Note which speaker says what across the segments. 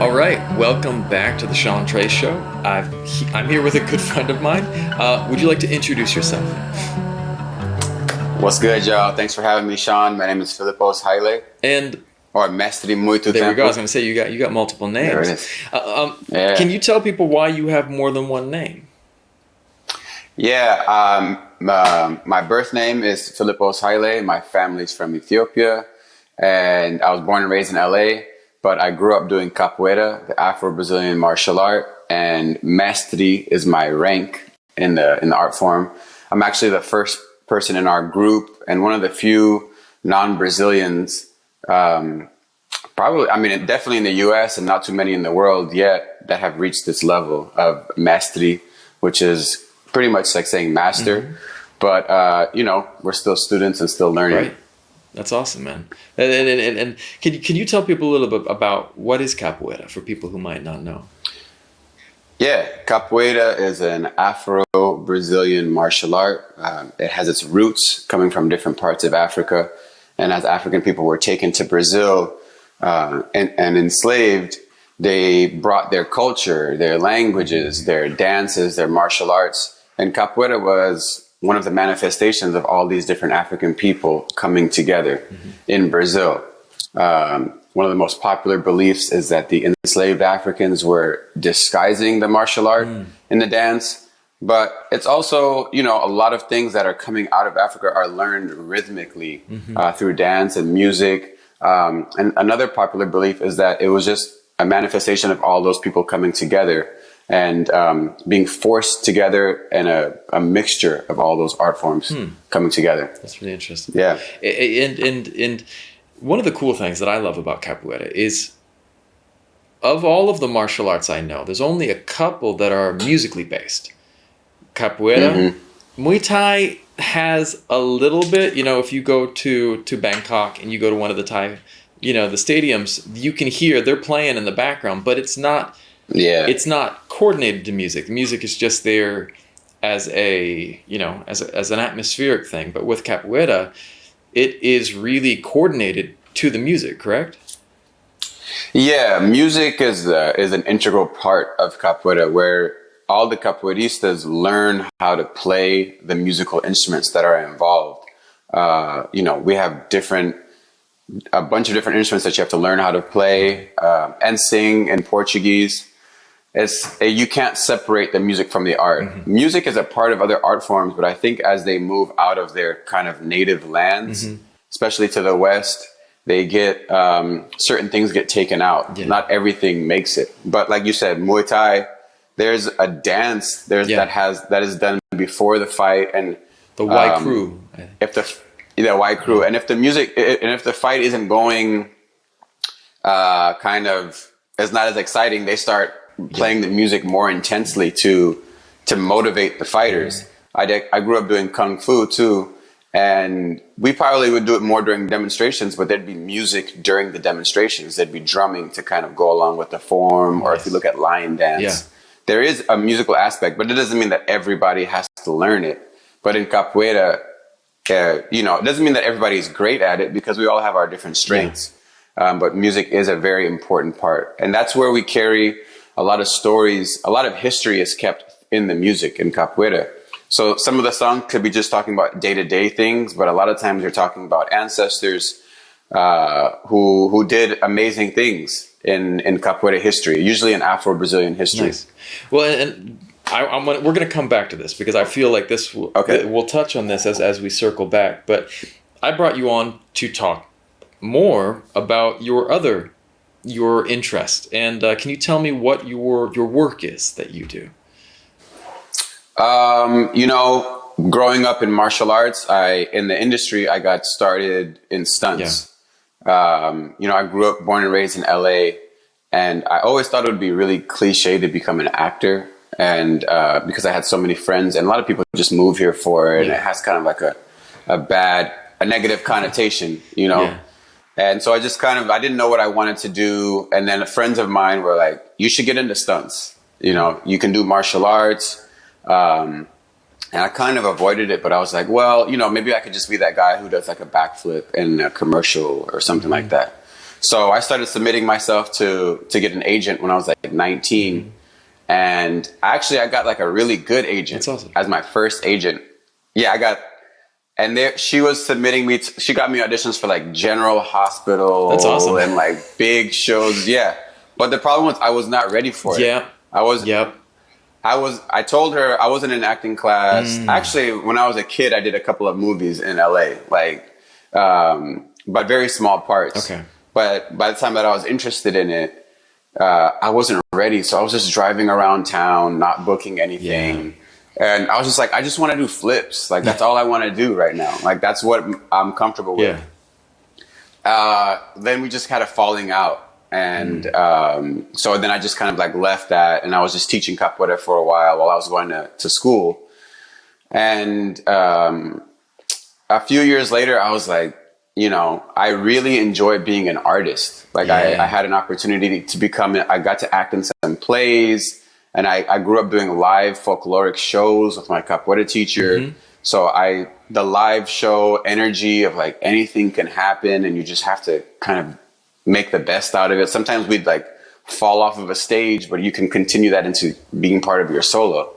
Speaker 1: All right, welcome back to the Sean Trey Show. I'm here with a good friend of mine. Would you like to introduce yourself?
Speaker 2: What's good, y'all? Thanks for having me, Sean. My name is Phillipos Haile.
Speaker 1: And
Speaker 2: or Master Muito.
Speaker 1: There we go. I was going to say you got multiple names.
Speaker 2: There it is.
Speaker 1: Yeah. Can you tell people why you have more than one name?
Speaker 2: Yeah, my birth name is Phillipos Haile. My family's from Ethiopia, and I was born and raised in LA. But I grew up doing capoeira, the Afro-Brazilian martial art, and Mastery is my rank in the art form. I'm actually the first person in our group and one of the few non-Brazilians, definitely in the US and not too many in the world yet, that have reached this level of mastery, which is pretty much like saying master. Mm-hmm. But, we're still students and still learning.
Speaker 1: Right. That's awesome, man. And can you tell people a little bit about what is capoeira for people who might not know?
Speaker 2: Yeah, capoeira is an Afro-Brazilian martial art. It has its roots coming from different parts of Africa. And as African people were taken to Brazil and enslaved, they brought their culture, their languages, their dances, their martial arts. And capoeira was one of the manifestations of all these different African people coming together in Brazil. One of the most popular beliefs is that the enslaved Africans were disguising the martial art in the dance. But it's also, a lot of things that are coming out of Africa are learned rhythmically through dance and music. And another popular belief is that it was just a manifestation of all those people coming together and being forced together in a mixture of all those art forms coming together.
Speaker 1: That's really interesting.
Speaker 2: Yeah.
Speaker 1: And one of the cool things that I love about capoeira is, of all of the martial arts I know, there's only a couple that are musically based. Capoeira, Muay Thai has a little bit. If you go to Bangkok and you go to one of the Thai, the stadiums, you can hear they're playing in the background, but it's not.
Speaker 2: Yeah,
Speaker 1: it's not coordinated to music. The music is just there as as an atmospheric thing. But with capoeira, it is really coordinated to the music, correct?
Speaker 2: Yeah, music is an integral part of capoeira, where all the capoeiristas learn how to play the musical instruments that are involved. We have a bunch of different instruments that you have to learn how to play and sing in Portuguese. You can't separate the music from the art. Music is a part of other art forms, but I think as they move out of their kind of native lands, especially to the West, they get certain things get taken out. Yeah. Not everything makes it. But like you said, Muay Thai, there's a dance that is done before the fight, and
Speaker 1: the white crew.
Speaker 2: If the white crew, and if the music and if the fight isn't going it's not as exciting, they start playing the music more intensely to motivate the fighters. I grew up doing kung fu too, and we probably would do it more during demonstrations, but there'd be music during the demonstrations. There'd be drumming to kind of go along with the form. Or if you look at lion dance, there is a musical aspect, but it doesn't mean that everybody has to learn it. But in capoeira, it doesn't mean that everybody's great at it, because we all have our different strengths. But music is a very important part. And that's where we carry a lot of stories. A lot of history is kept in the music in capoeira. So some of the songs could be just talking about day-to-day things, but a lot of times you're talking about ancestors who did amazing things in capoeira history, usually in Afro-Brazilian history.
Speaker 1: Nice. Well, and we're going to come back to this, because I feel like we'll touch on this as we circle back. But I brought you on to talk more about your interest. And can you tell me what your work is that you do?
Speaker 2: Growing up in martial arts, in the industry, I got started in stunts. Yeah. I grew up, born and raised in LA, and I always thought it would be really cliche to become an actor. And because I had so many friends, and a lot of people just move here for it, and it has kind of like a negative connotation, Yeah. And so I didn't know what I wanted to do. And then friends of mine were like, you should get into stunts. You can do martial arts. And I kind of avoided it, but I was like, well, maybe I could just be that guy who does like a backflip in a commercial or something like that. So I started submitting myself to get an agent when I was like 19. And actually I got like a really good agent.
Speaker 1: That's awesome.
Speaker 2: As my first agent. Yeah, I got, and there she was submitting me, she got me auditions for like General Hospital.
Speaker 1: That's awesome.
Speaker 2: And like big shows. Yeah. But the problem was I was not ready for it.
Speaker 1: Yeah.
Speaker 2: Yep. I told her I wasn't in acting class. Actually, when I was a kid, I did a couple of movies in LA, like, but very small parts.
Speaker 1: Okay.
Speaker 2: But by the time that I was interested in it, I wasn't ready. So I was just driving around town, not booking anything. Yeah. And I was just like, I just want to do flips. Like, that's all I want to do right now. Like, that's what I'm comfortable with. Yeah. Then we just had a falling out. And so then I just kind of like left that, and I was just teaching capoeira for a while I was going to school. And a few years later, I was like, you know, I really enjoy being an artist. Like I had an opportunity to I got to act in some plays, and I grew up doing live folkloric shows with my capoeira teacher. So the live show energy of like anything can happen, and you just have to kind of make the best out of it. Sometimes we'd like fall off of a stage, but you can continue that into being part of your solo.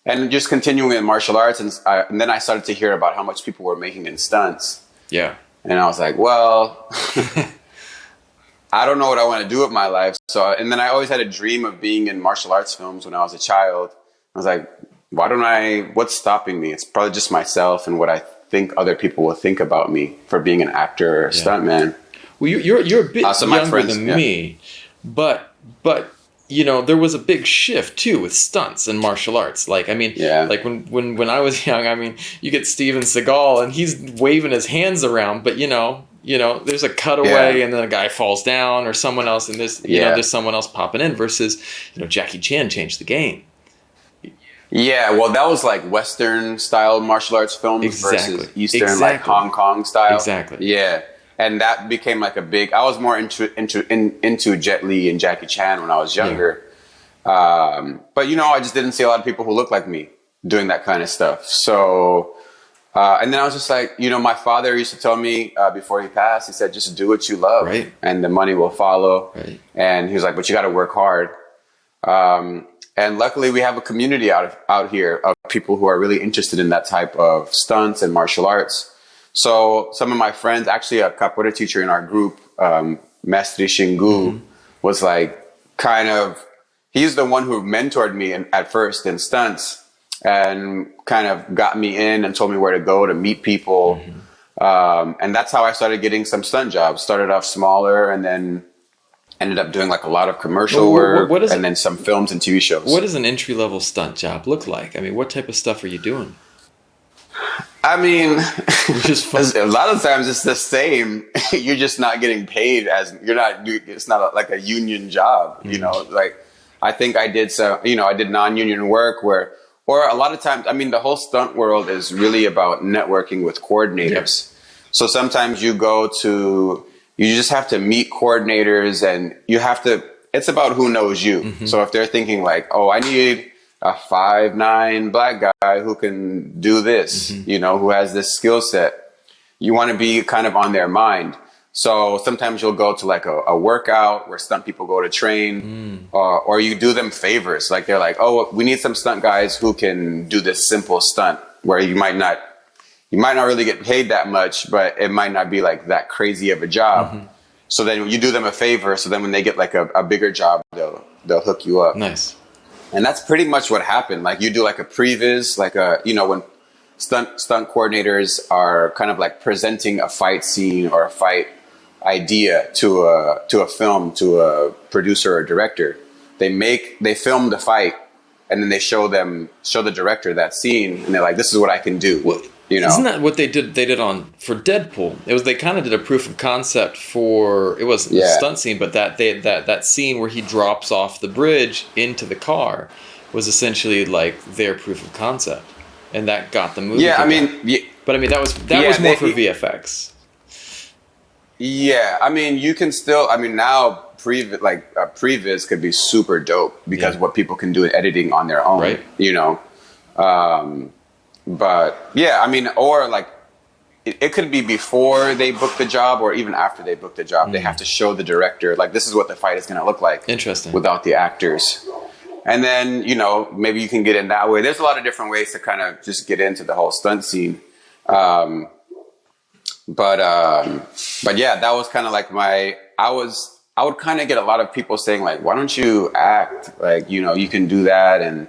Speaker 2: And just continuing in martial arts. And then I started to hear about how much people were making in stunts. Yeah. And I was like, well, I don't know what I want to do with my life. And then I always had a dream of being in martial arts films when I was a child. I was like, what's stopping me? It's probably just myself and what I think other people will think about me for being an actor or a stuntman.
Speaker 1: Well, you're a bit younger than me, but you know, there was a big shift too with stunts and martial arts. Like, I mean, like when I was young, I mean, you get Steven Seagal and he's waving his hands around, but you know, there's a cutaway and then a guy falls down or someone else, and there's someone else popping in versus, Jackie Chan changed the game.
Speaker 2: Yeah, well, that was like Western style martial arts films versus Eastern, like Hong Kong style. Exactly. Yeah, and that became like I was more into Jet Li and Jackie Chan when I was younger. Yeah. But I just didn't see a lot of people who looked like me doing that kind of stuff. So, and then I was just like, my father used to tell me before he passed, he said, just do what you love, right, and the money will follow. Right. And he was like, but you got to work hard. And luckily, we have a community out here of people who are really interested in that type of stunts and martial arts. So some of my friends, actually a capoeira teacher in our group, Master Shingu, was like he's the one who mentored me at first in stunts and kind of got me in and told me where to go to meet people. And that's how I started getting some stunt jobs. Started off smaller and then ended up doing like a lot of commercial work and then some films and TV shows. What
Speaker 1: does an entry-level stunt job look like? I mean, what type of stuff are you doing?
Speaker 2: I mean, a lot of times it's the same. You're just not getting paid it's not like a union job, like I think I did I did non-union work or a lot of times, I mean, the whole stunt world is really about networking with coordinators. Yep. So sometimes you just have to meet coordinators and it's about who knows you. So if they're thinking like, oh, I need a 5'9" black guy who can do this, who has this skill set, you want to be kind of on their mind. So sometimes you'll go to like a workout where stunt people go to train, or you do them favors. Like they're like, oh, we need some stunt guys who can do this simple stunt where you might not really get paid that much, but it might not be like that crazy of a job. So then you do them a favor. So then when they get like a bigger job, they'll hook you up.
Speaker 1: Nice.
Speaker 2: And that's pretty much what happened. Like you do like a previs, like when stunt coordinators are kind of like presenting a fight scene or a fight idea to a film, to a producer or director. They film the fight and then they show the director that scene and they're like, this is what I can do.
Speaker 1: Well, isn't that what they did? They did for Deadpool. They kind of did a proof of concept for, it wasn't a stunt scene, but that scene where he drops off the bridge into the car was essentially like their proof of concept, and that got the movie. Yeah, I mean, but I mean that was more for VFX.
Speaker 2: Yeah, I mean you can still. I mean now previs could be super dope because what people can do in editing on their own, right? But yeah, I mean, or like it could be before they book the job or even after they book the job. They have to show the director, like, this is what the fight is going to look like.
Speaker 1: Interesting.
Speaker 2: Without the actors. And then, you know, maybe you can get in that way. There's a lot of different ways to kind of just get into the whole stunt scene. But yeah, that was kind of like I would kind of get a lot of people saying, like, why don't you act? Like, you know, you can do that. And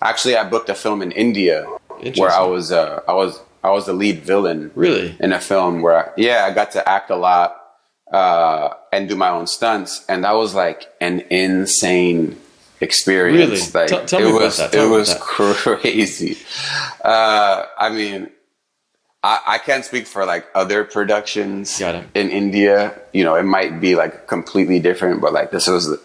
Speaker 2: actually, I booked a film in India where I was the lead villain.
Speaker 1: Really?
Speaker 2: In a film where I got to act a lot and do my own stunts, and that was like an insane experience.
Speaker 1: Really?
Speaker 2: Like,
Speaker 1: tell me about that.
Speaker 2: It was crazy. I mean, I can't speak for like other productions in India. You know, it might be like completely different, but like this was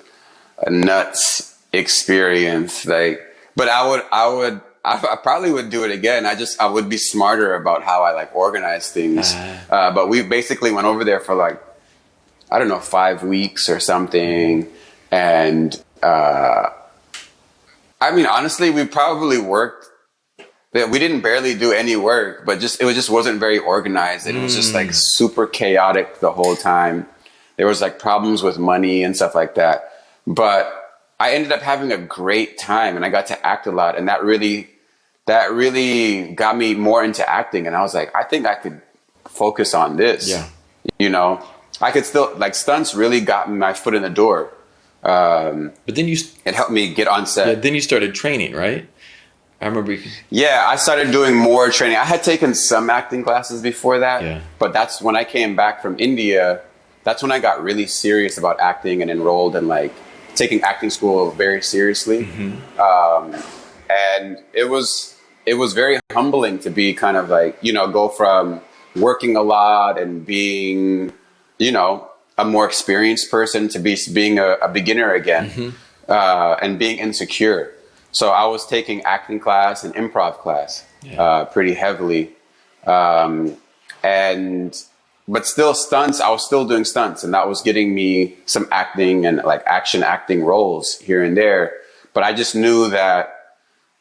Speaker 2: a nuts experience. Like, but I probably would do it again. I would be smarter about how I like organize things. But we basically went over there for like, I don't know, 5 weeks or something. And, I mean, honestly, we probably worked. We didn't barely do any work, but it just wasn't very organized. And it was just like super chaotic the whole time. There was like problems with money and stuff like that. But I ended up having a great time, and I got to act a lot. And that really got me more into acting. And I was like, I think I could focus on this. Yeah. You know, I could still, like, stunts really got my foot in the door. But then it helped me get on set.
Speaker 1: Yeah, then you started training, right? I remember.
Speaker 2: Yeah, I started doing more training. I had taken some acting classes before that. Yeah. But that's when I came back from India. That's when I got really serious about acting and enrolled in like taking acting school very seriously. And it was very humbling to be kind of like, you know, go from working a lot and being, you know, a more experienced person to being a beginner again, and being insecure. So I was taking acting class and improv class pretty heavily. But still stunts, I was still doing stunts, and that was getting me some acting and like action acting roles here and there. But I just knew that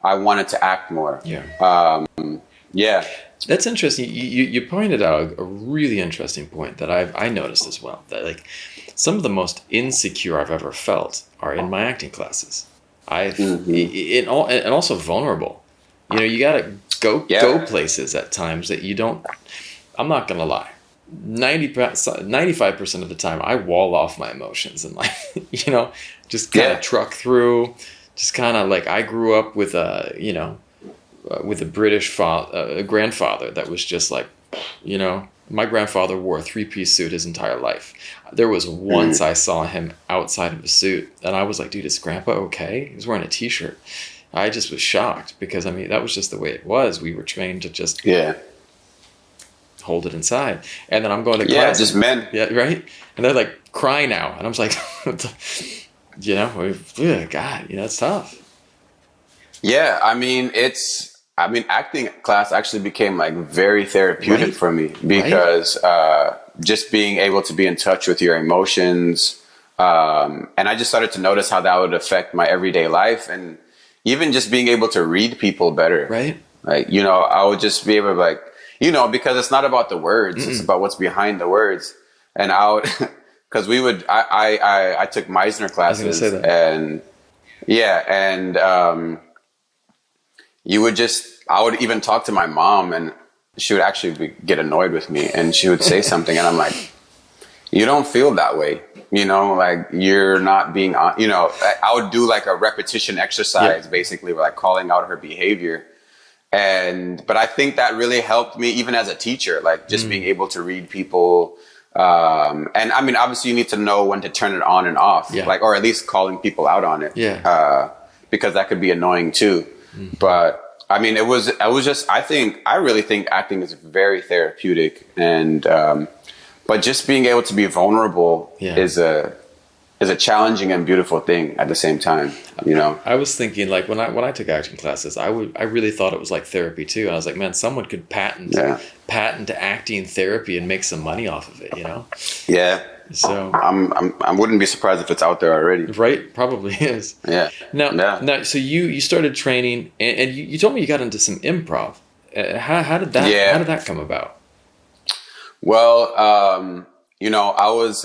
Speaker 2: I wanted to act more. Yeah.
Speaker 1: That's interesting. You pointed out a really interesting point that I noticed as well. That like some of the most insecure I've ever felt are in my acting classes. And also vulnerable. You know, you gotta go places at times that you don't. I'm not gonna lie. 95% of the time, I wall off my emotions and like, you know, just kind of truck through. Just kind of like I grew up with with a British grandfather that was just like, you know, my grandfather wore a 3-piece suit his entire life. There was once I saw him outside of a suit, and I was like, dude, is Grandpa okay? He was wearing a T-shirt. I just was shocked because, I mean, that was just the way it was. We were trained to just hold it inside. And then I'm going to class.
Speaker 2: Yeah, just men.
Speaker 1: Yeah, right? And they're like, cry now. And I was like, you know, God, you know, it's tough.
Speaker 2: Yeah, I mean, acting class actually became like very therapeutic for me because just being able to be in touch with your emotions. And I just started to notice how that would affect my everyday life, and even just being able to read people better. Right. Like, you know, I would just be able to like, you know, because it's not about the words, it's about what's behind the words. And I would, because I took Meisner classes. I was gonna say that. And I would even talk to my mom, and she would actually get annoyed with me, and she would say something, and I'm like, you don't feel that way. You know, like you're not being, you know, I would do like a repetition exercise, basically, like calling out her behavior. But I think that really helped me even as a teacher, like just being able to read people. And I mean, obviously you need to know when to turn it on and off, like, or at least calling people out on it. Because that could be annoying too. But I mean, I really think acting is very therapeutic, and, but just being able to be vulnerable is a challenging and beautiful thing at the same time, you know?
Speaker 1: I was thinking, like, when I took acting classes, I really thought it was like therapy too. I was like, man, someone could patent acting therapy and make some money off of it, you know?
Speaker 2: Yeah.
Speaker 1: So
Speaker 2: I wouldn't be surprised if it's out there already.
Speaker 1: Right, probably is. Yeah. Now, so you started training, and you told me you got into some improv. How did that come about?
Speaker 2: Well, I was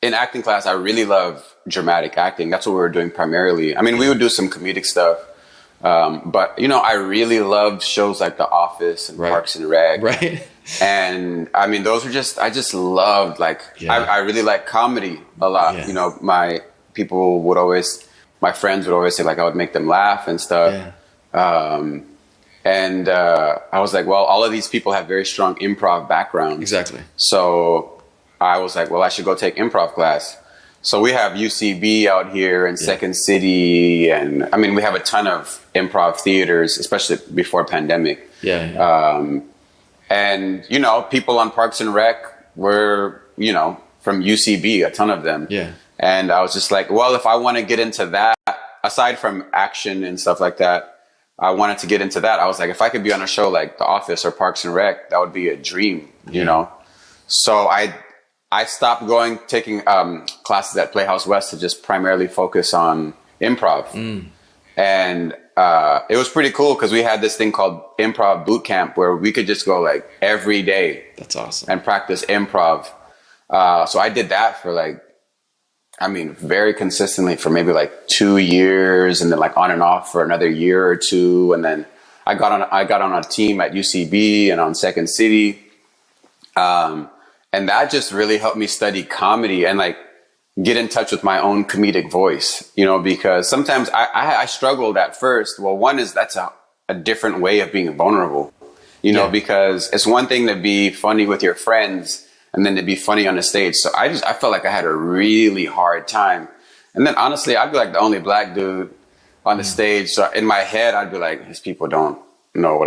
Speaker 2: in acting class. I really love dramatic acting. That's what we were doing primarily. I mean, we would do some comedic stuff, but I really loved shows like The Office and
Speaker 1: Right.
Speaker 2: Parks and Rec.
Speaker 1: Right.
Speaker 2: And I mean, those were I just loved, like,
Speaker 1: Yeah.
Speaker 2: I really like comedy a lot.
Speaker 1: Yeah.
Speaker 2: My friends would always say, like, I would make them laugh and stuff.
Speaker 1: Yeah.
Speaker 2: And I was like, well, all of these people have very strong improv backgrounds.
Speaker 1: Exactly.
Speaker 2: So I was like, well, I should go take improv class. So we have UCB out here and Second City. And I mean, we have a ton of improv theaters, especially before pandemic.
Speaker 1: Yeah. Yeah.
Speaker 2: And, people on Parks and Rec were, from UCB, a ton of them.
Speaker 1: Yeah.
Speaker 2: And I was just like, well, if I want to get into that, aside from action and stuff like that, I wanted to get into that. I was like, if I could be on a show like The Office or Parks and Rec, that would be a dream, So I stopped taking classes at Playhouse West to just primarily focus on improv. And it was pretty cool because we had this thing called improv boot camp where we could just go like every day.
Speaker 1: That's awesome.
Speaker 2: And practice improv. So I did that for very consistently for maybe like 2 years, and then like on and off for another year or two. And then I got on a team at UCB and on Second City. And that just really helped me study comedy and like get in touch with my own comedic voice, because sometimes I struggled at first. Well, one is that's a different way of being vulnerable, because it's one thing to be funny with your friends and then to be funny on the stage. So I felt like I had a really hard time. And then honestly, I'd be like the only black dude on the stage. So in my head, I'd be like, these people don't know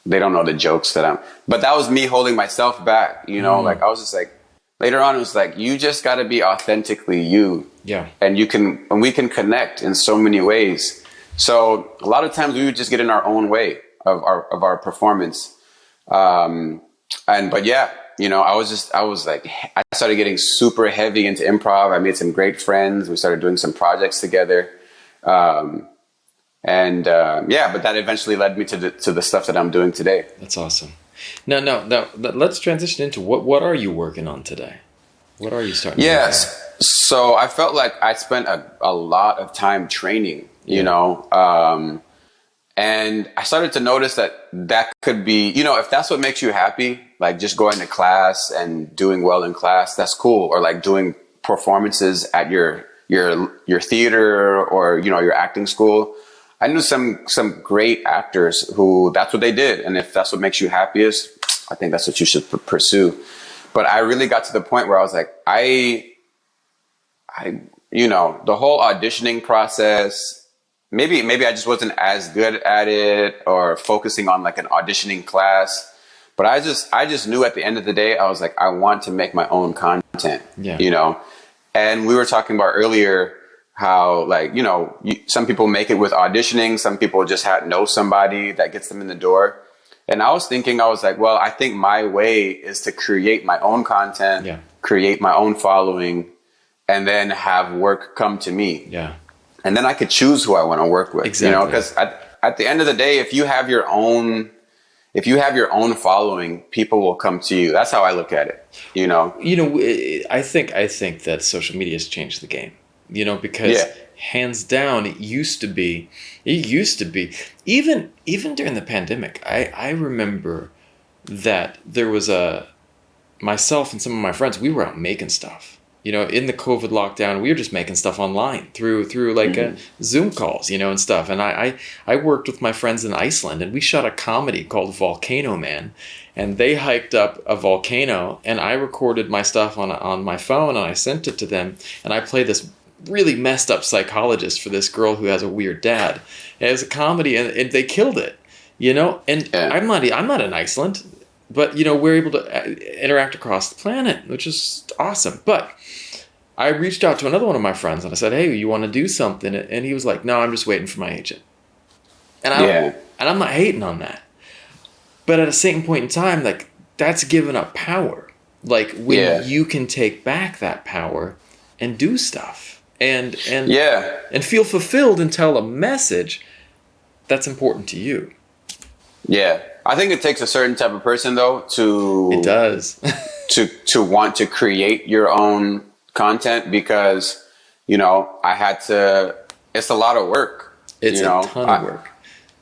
Speaker 2: they don't know the jokes but that was me holding myself back, like I was just like, later on, it was like, you just got to be authentically you.
Speaker 1: Yeah.
Speaker 2: And we can connect in so many ways. So a lot of times we would just get in our own way of our performance. I started getting super heavy into improv. I made some great friends. We started doing some projects together. But that eventually led me to the stuff that I'm doing today.
Speaker 1: That's awesome. Now, let's transition into what are you working on today? What are you starting?
Speaker 2: Yes. So I felt like I spent a lot of time training, and I started to notice that could be, if that's what makes you happy, like just going to class and doing well in class, that's cool. Or like doing performances at your theater or, your acting school. I knew some great actors who that's what they did. And if that's what makes you happiest, I think that's what you should pursue. But I really got to the point where I was like, the whole auditioning process, maybe I just wasn't as good at it or focusing on like an auditioning class. But I just knew at the end of the day, I was like, I want to make my own content, And we were talking about earlier how, like, some people make it with auditioning. Some people just know somebody that gets them in the door. And I was thinking, I was like, well, I think my way is to create my own content, create my own following, and then have work come to me.
Speaker 1: Yeah.
Speaker 2: And then I could choose who I want to work with,
Speaker 1: Exactly.
Speaker 2: Because at the end of the day, if you have your own following, people will come to you. That's how I look at it,
Speaker 1: I think that social media has changed the game, because hands down, it used to be even during the pandemic. I remember that there was myself and some of my friends, we were out making stuff. In the COVID lockdown, we were just making stuff online through like Zoom calls, and stuff. And I worked with my friends in Iceland, and we shot a comedy called Volcano Man, and they hiked up a volcano, and I recorded my stuff on my phone, and I sent it to them, and I played this really messed up psychologist for this girl who has a weird dad. And it was a comedy, and they killed it, And I'm not in Iceland. But, we're able to interact across the planet, which is awesome. But I reached out to another one of my friends and I said, hey, you want to do something? And he was like, no, I'm just waiting for my agent. And I'm not hating on that. But at a certain point in time, like, that's giving up power. Like, when you can take back that power and do stuff and feel fulfilled and tell a message that's important to you.
Speaker 2: Yeah. I think it takes a certain type of person though
Speaker 1: It does.
Speaker 2: to want to create your own content, because I had to. It's a lot of work.
Speaker 1: It's a ton of work.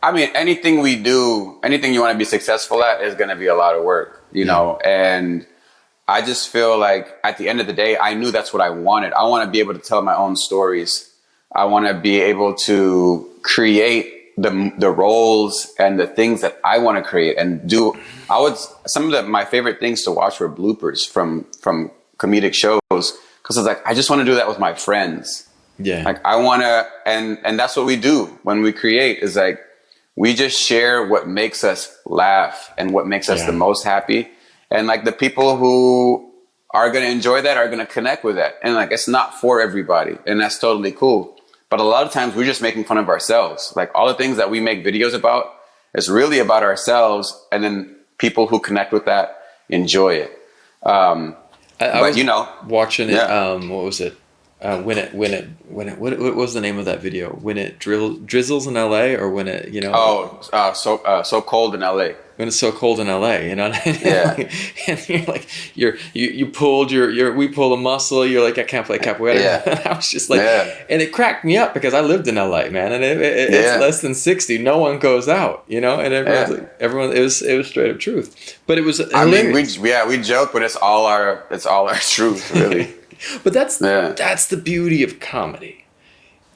Speaker 2: I mean, anything we do, anything you want to be successful at is going to be a lot of work, and I just feel like at the end of the day, I knew that's what I wanted. I want to be able to tell my own stories. I want to be able to create the roles and the things that I want to create and do. Some of my favorite things to watch were bloopers from comedic shows, because it's like, I just want to do that with my friends.
Speaker 1: Yeah.
Speaker 2: Like I want to, and that's what we do when we create, is like, we just share what makes us laugh and what makes us the most happy. And like the people who are going to enjoy that are going to connect with that. And like, it's not for everybody, and that's totally cool. But a lot of times we're just making fun of ourselves. Like all the things that we make videos about, it's really about ourselves. And then people who connect with that enjoy it.
Speaker 1: I was watching it.
Speaker 2: Yeah.
Speaker 1: What was it? What was the name of that video? When it drizzles in LA, or when it,
Speaker 2: so cold in LA.
Speaker 1: When it's so cold in LA,
Speaker 2: Yeah.
Speaker 1: And you're like, you pulled we pulled a muscle. You're like, I can't play capoeira.
Speaker 2: Yeah.
Speaker 1: And I was just like, and it cracked me up because I lived in LA, man, and it's less than 60. No one goes out, and everyone. It was straight up truth. But it was. Hilarious.
Speaker 2: I mean, we joke, but it's all our truth, really.
Speaker 1: But that's the beauty of comedy,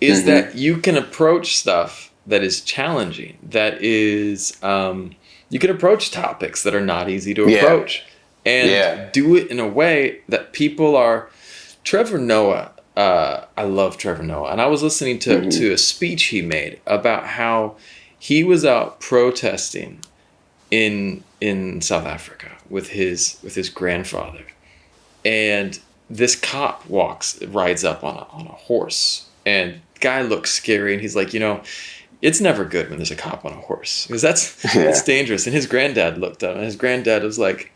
Speaker 1: is that you can approach stuff that is challenging, that is you can approach topics that are not easy to approach, and do it in a way that people are. Trevor Noah, I love Trevor Noah, and I was listening to a speech he made about how he was out protesting in South Africa with his grandfather, and this cop rides up on a horse, and guy looks scary, and he's like, it's never good when there's a cop on a horse, because that's dangerous. And his granddad looked up, and his granddad was like,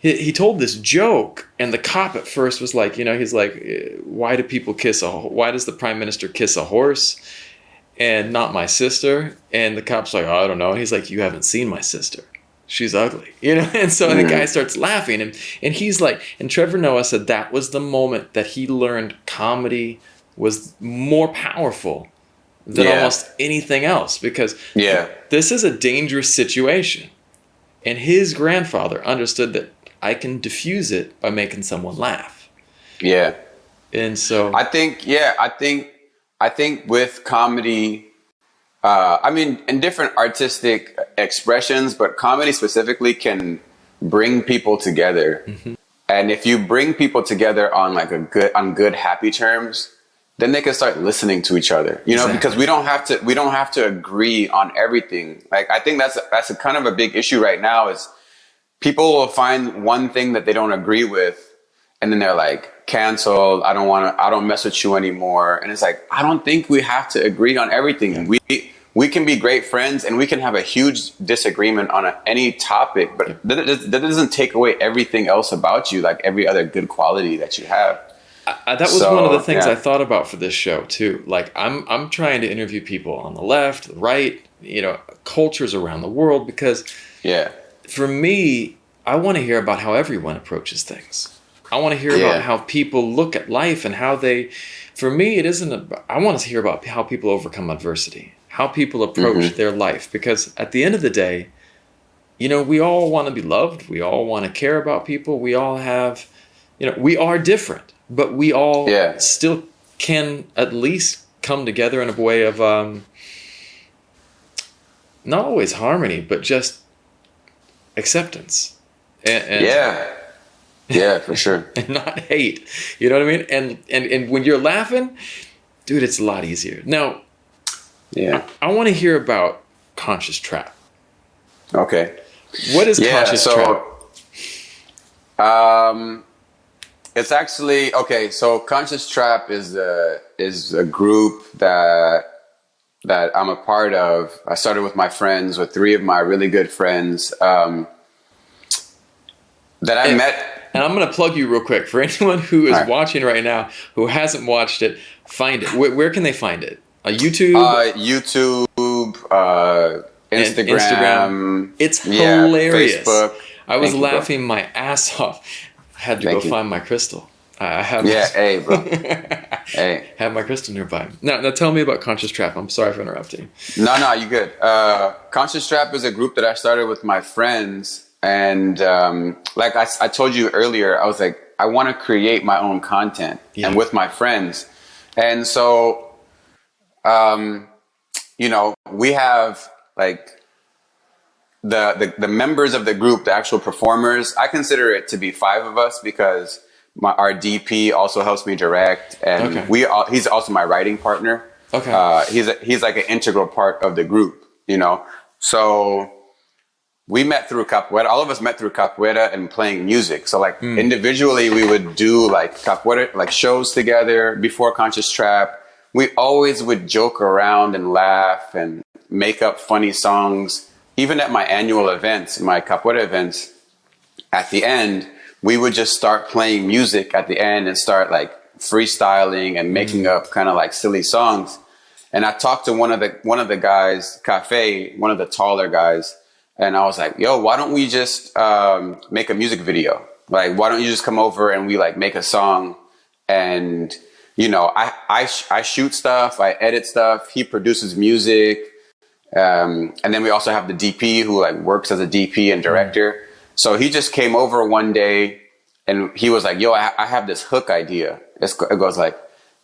Speaker 1: he told this joke, and the cop at first was like, he's like, why does the prime minister kiss a horse and not my sister? And the cop's like, oh, I don't know. And he's like, you haven't seen my sister. She's ugly, and so the guy starts laughing, and he's like, and Trevor Noah said that was the moment that he learned comedy was more powerful than almost anything else, because this is a dangerous situation, and his grandfather understood that I can diffuse it by making someone laugh. Yeah, and so
Speaker 2: I think with comedy. I mean, in different artistic expressions, but comedy specifically can bring people together. Mm-hmm. And if you bring people together on good, happy terms, then they can start listening to each other. Because we don't have to agree on everything. Like, I think that's a kind of a big issue right now, is people will find one thing that they don't agree with, and then they're like, canceled. I don't mess with you anymore. And it's like, I don't think we have to agree on everything. Yeah. We can be great friends, and we can have a huge disagreement on any topic, but that doesn't take away everything else about you, like every other good quality that you have.
Speaker 1: That was one of the things I thought about for this show too. Like I'm trying to interview people on the left, the right, cultures around the world, because for me, I want to hear about how everyone approaches things. I want to hear about how people look at life, and how for me, it isn't. I want to hear about how people overcome adversity, how people approach their life, because at the end of the day, we all want to be loved. We all want to care about people. We all have, we are different, but we all still can at least come together in a way of not always harmony, but just acceptance. And
Speaker 2: yeah, for sure.
Speaker 1: And not hate. You know what I mean? And when you're laughing, dude, it's a lot easier. Now, I want to hear about Conscious Trap.
Speaker 2: Okay.
Speaker 1: What is Conscious Trap?
Speaker 2: It's actually so Conscious Trap is a group that I'm a part of. I started with my friends, with 3 of my really good friends that I met.
Speaker 1: And I'm going to plug you real quick. For anyone who is watching right now who hasn't watched it, find it. Where can they find it? YouTube?
Speaker 2: YouTube,
Speaker 1: and
Speaker 2: Instagram.
Speaker 1: It's
Speaker 2: Yeah,
Speaker 1: hilarious.
Speaker 2: Facebook.
Speaker 1: I was
Speaker 2: Thank you, bro.
Speaker 1: laughing my ass off. I had to
Speaker 2: Thank
Speaker 1: go
Speaker 2: you.
Speaker 1: find my crystal. I have
Speaker 2: Yeah, hey, bro. Hey.
Speaker 1: have my crystal nearby. Now tell me about Conscious Trap. I'm sorry for interrupting.
Speaker 2: No, you good. Conscious Trap is a group that I started with my friends. And like I told you earlier, I was like, I want to create my own content and with my friends. And so, you know, we have like the members of the group, the actual performers. I consider it to be 5 of us because our DP also helps me direct, and he's also my writing partner.
Speaker 1: Okay.
Speaker 2: He's like an integral part of the group, you know. So we met through capoeira. All of us met through capoeira and playing music. So like individually, we would do like capoeira like shows together before Conscious Trap. We always would joke around and laugh and make up funny songs. Even at my annual events, my capoeira events, at the end, we would just start playing music at the end and start like freestyling and making up kind of like silly songs. And I talked to one of the guys, Cafe, one of the taller guys, and I was like, "Yo, why don't we just make a music video? Like, why don't you just come over and we like make a song?" And you know, I shoot stuff, I edit stuff, he produces music. And then we also have the DP who like works as a DP and director. So he just came over one day and he was like, "Yo, I have this hook idea." It goes like,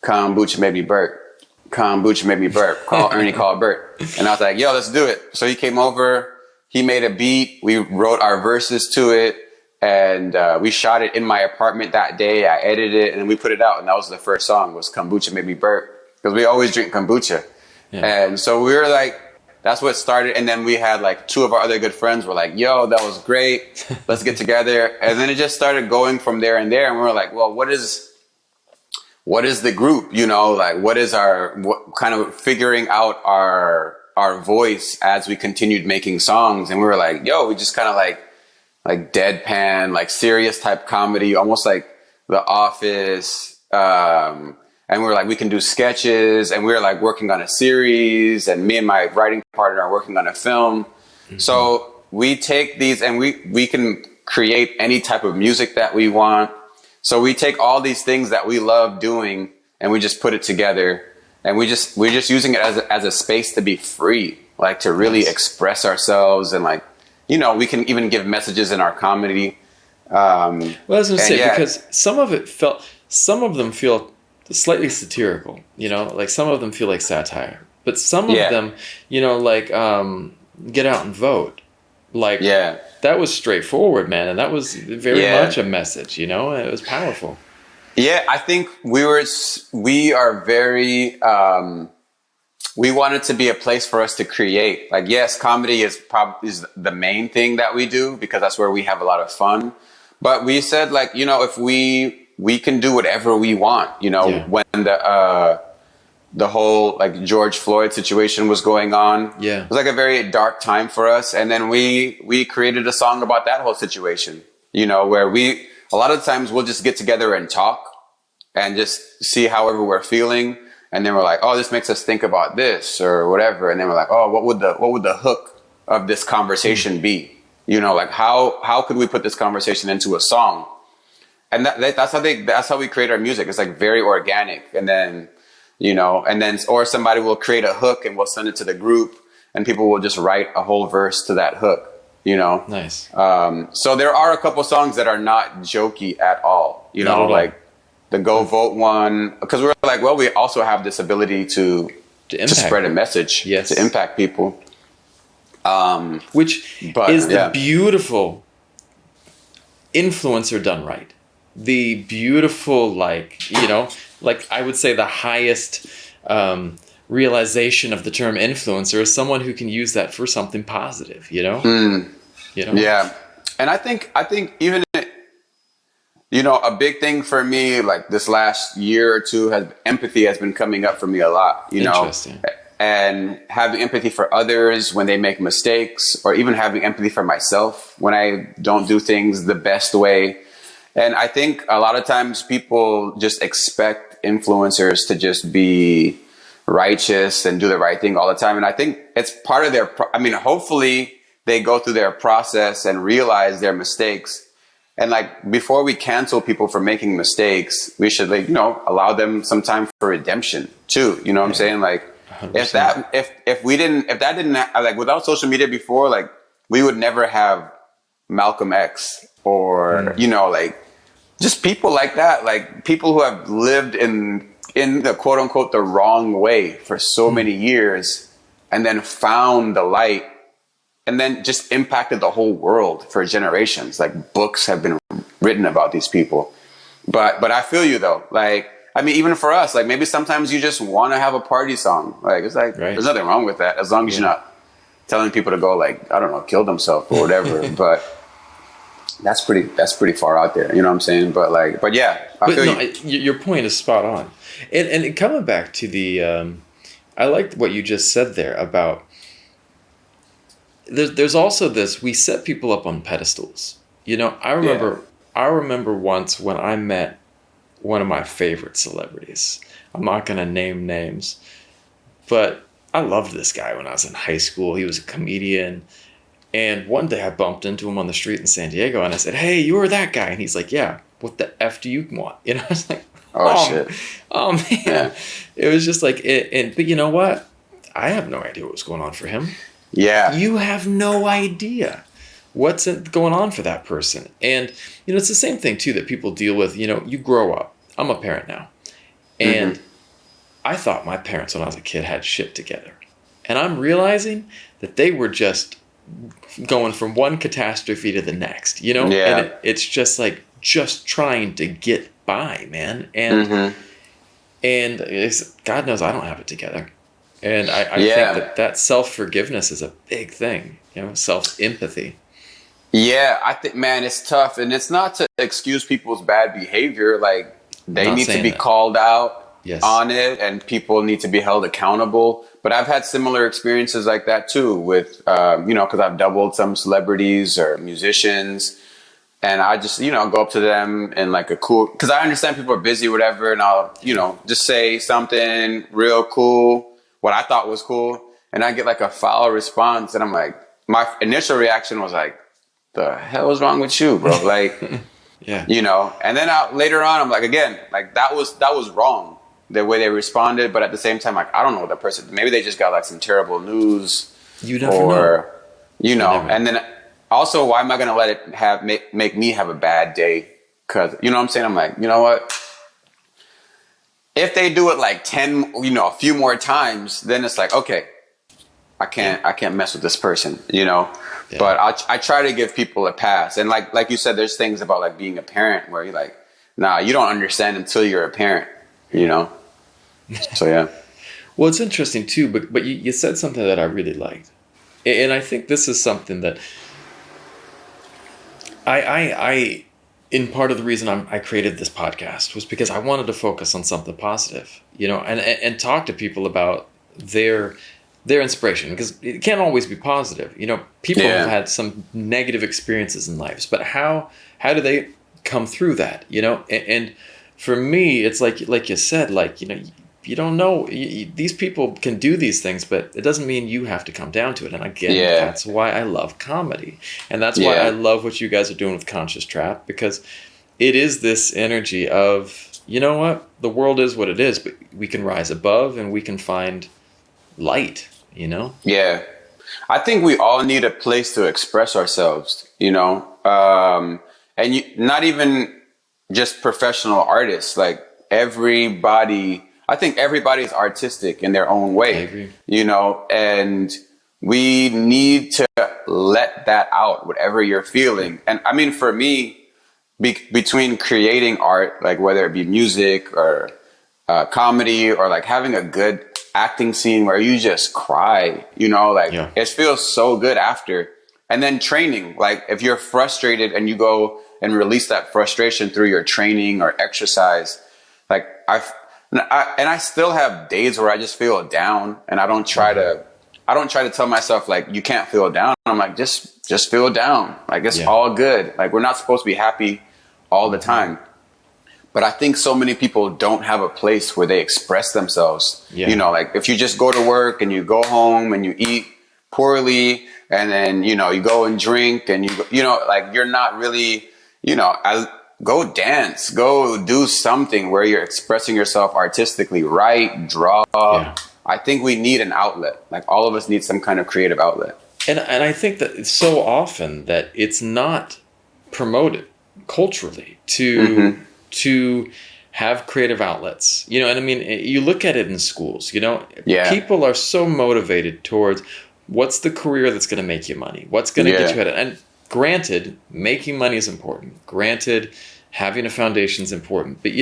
Speaker 2: "Kombucha made me burp. Kombucha made me burp. Call Ernie, call Bert." And I was like, "Yo, let's do it." So he came over, he made a beat. We wrote our verses to it, and we shot it in my apartment that day. I edited it and we put it out. And that was the first song, was Kombucha Made Me Burp, because we always drink kombucha. And so we were like, that's what started. And then we had like 2 of our other good friends were like, "Yo, that was great. Let's get together." And then it just started going from there and there. And we were like, well, what is the group? You know, like what kind of figuring out our voice as we continued making songs. And we were like, yo, we just kind of like deadpan, like serious type comedy, almost like The Office. And we were like, we can do sketches, and we were like working on a series, and me and my writing partner are working on a film. So we take these and we can create any type of music that we want. So we take all these things that we love doing and we just put it together, and we're just using it as a space to be free, like to really express ourselves. And like, you know, we can even give messages in our comedy.
Speaker 1: Well, I was going to say, because some of them feel slightly satirical, you know, like some of them feel like satire, but some of them, you know, like Get Out and Vote, like that was straightforward, man, and that was very much a message, you know, and it was powerful.
Speaker 2: I think we are very we wanted to be a place for us to create. Like, yes, comedy is the main thing that we do because that's where we have a lot of fun, but we said, like, you know, if we can do whatever we want, you know. When the whole like George Floyd situation was going on, it was like a very dark time for us. And then we created a song about that whole situation, you know, where a lot of times we'll just get together and talk and just see however we're feeling. And then we're like, oh, this makes us think about this or whatever. And then we're like, oh, what would the hook of this conversation be? You know, like how could we put this conversation into a song? And that's how we create our music. It's like very organic. And then, you know, or somebody will create a hook and we'll send it to the group and people will just write a whole verse to that hook, you know?
Speaker 1: Nice.
Speaker 2: So there are a couple songs that are not jokey at all, you know, like the Go Vote one, because we're like, well, we also have this ability to spread a message, to impact people.
Speaker 1: Which is the beautiful influencer done right. The beautiful, like, you know, like I would say the highest realization of the term influencer is someone who can use that for something positive, you know? You know? Yeah.
Speaker 2: And I think even, you know, a big thing for me, like this last year or two, empathy has been coming up for me a lot, you know? And having empathy for others when they make mistakes, or even having empathy for myself when I don't do things the best way. And I think a lot of times people just expect influencers to just be righteous and do the right thing all the time. And I think it's part of their, hopefully they go through their process and realize their mistakes. And like, before we cancel people for making mistakes, we should, like, allow them some time for redemption too. You know what I'm saying? Like,
Speaker 1: 100%.
Speaker 2: if that didn't, like, without social media before, like, we would never have Malcolm X or, like, just people like that, like people who have lived in the quote unquote the wrong way for so many years, and then found the light, and then just impacted the whole world for generations. Like, books have been written about these people. But I feel you though. Like, I mean, even for us, like, maybe sometimes you just want to have a party song. Like, it's like, there's nothing wrong with that, as long as you're not telling people to go, like, I don't know, kill themselves or whatever. But that's pretty far out there. You know what I'm saying? But yeah, I feel you.
Speaker 1: Your point is spot on. And coming back to the, I liked what you just said there about, there's also this, we set people up on pedestals. I remember once when I met one of my favorite celebrities. I'm not going to name names, but I loved this guy when I was in high school. He was a comedian. And one day I bumped into him on the street in San Diego, and I said, "Hey, you were that guy." And he's like, "Yeah, what the F do you want?" I was like,
Speaker 2: shit.
Speaker 1: Oh man. Yeah. It was just like, but you know what? I have no idea what was going on for him.
Speaker 2: Yeah.
Speaker 1: You have no idea what's going on for that person. And, it's the same thing too that people deal with. You grow up. I'm a parent now. And I thought my parents when I was a kid had shit together. And I'm realizing that they were just going from one catastrophe to the next,
Speaker 2: Yeah.
Speaker 1: And it's just like, just trying to get by, man. And God knows I don't have it together. And I think that self-forgiveness is a big thing, self-empathy.
Speaker 2: Yeah, I think, man, it's tough. And it's not to excuse people's bad behavior. Like, they need to be called out on it, and people need to be held accountable. But I've had similar experiences like that too with, because I've doubled some celebrities or musicians. And I just, go up to them in like a cool, because I understand people are busy, whatever. And I'll, just say something real cool, what I thought was cool. And I get like a foul response. And I'm like, my initial reaction was like, the hell is wrong with you, bro? Like, and then later on, I'm like, again, like that was wrong, the way they responded. But at the same time, like, I don't know what that person, maybe they just got like some terrible news.
Speaker 1: You never know.
Speaker 2: And then also, why am I going to let it make me have a bad day? Because, you know what I'm saying? I'm like, you know what? If they do it like 10, a few more times, then it's like, okay, I can't mess with this person, Yeah. But I try to give people a pass. And like you said, there's things about like being a parent where you're like, nah, you don't understand until you're a parent, So, yeah.
Speaker 1: Well, it's interesting too, but you said something that I really liked. And I think this is something that I in part of the reason I created this podcast was because I wanted to focus on something positive, and talk to people about their inspiration, because it can't always be positive. People have had some negative experiences in lives, but how do they come through that? And for me, it's like you said, like, you don't know, these people can do these things, but it doesn't mean you have to come down to it. And again, that's why I love comedy. And that's why I love what you guys are doing with Conscious Trap, because it is this energy of, you know what, the world is what it is, but we can rise above and we can find light,
Speaker 2: Yeah. I think we all need a place to express ourselves, and not even just professional artists, like I think everybody is artistic in their own way,
Speaker 1: I agree.
Speaker 2: And we need to let that out, whatever you're feeling. And I mean, for me, between creating art, like whether it be music or comedy, or like having a good acting scene where you just cry, it feels so good after. And then training, like if you're frustrated and you go and release that frustration through your training or exercise, like I still have days where I just feel down, and I don't try to tell myself like, you can't feel down. I'm like, just feel down. Like, it's all good. Like, we're not supposed to be happy all the time. But I think so many people don't have a place where they express themselves.
Speaker 1: Yeah.
Speaker 2: You know, like if you just go to work and you go home and you eat poorly, and then, you know, you go and drink and like you're not really, go dance, go do something where you're expressing yourself artistically, write, draw.
Speaker 1: Yeah.
Speaker 2: I think we need an outlet. Like all of us need some kind of creative outlet.
Speaker 1: And I think that it's so often that it's not promoted culturally to have creative outlets, and I mean, you look at it in schools,
Speaker 2: Yeah.
Speaker 1: people are so motivated towards what's the career that's going to make you money, what's going to get you ahead. And granted, making money is important. Granted, having a foundation is important. But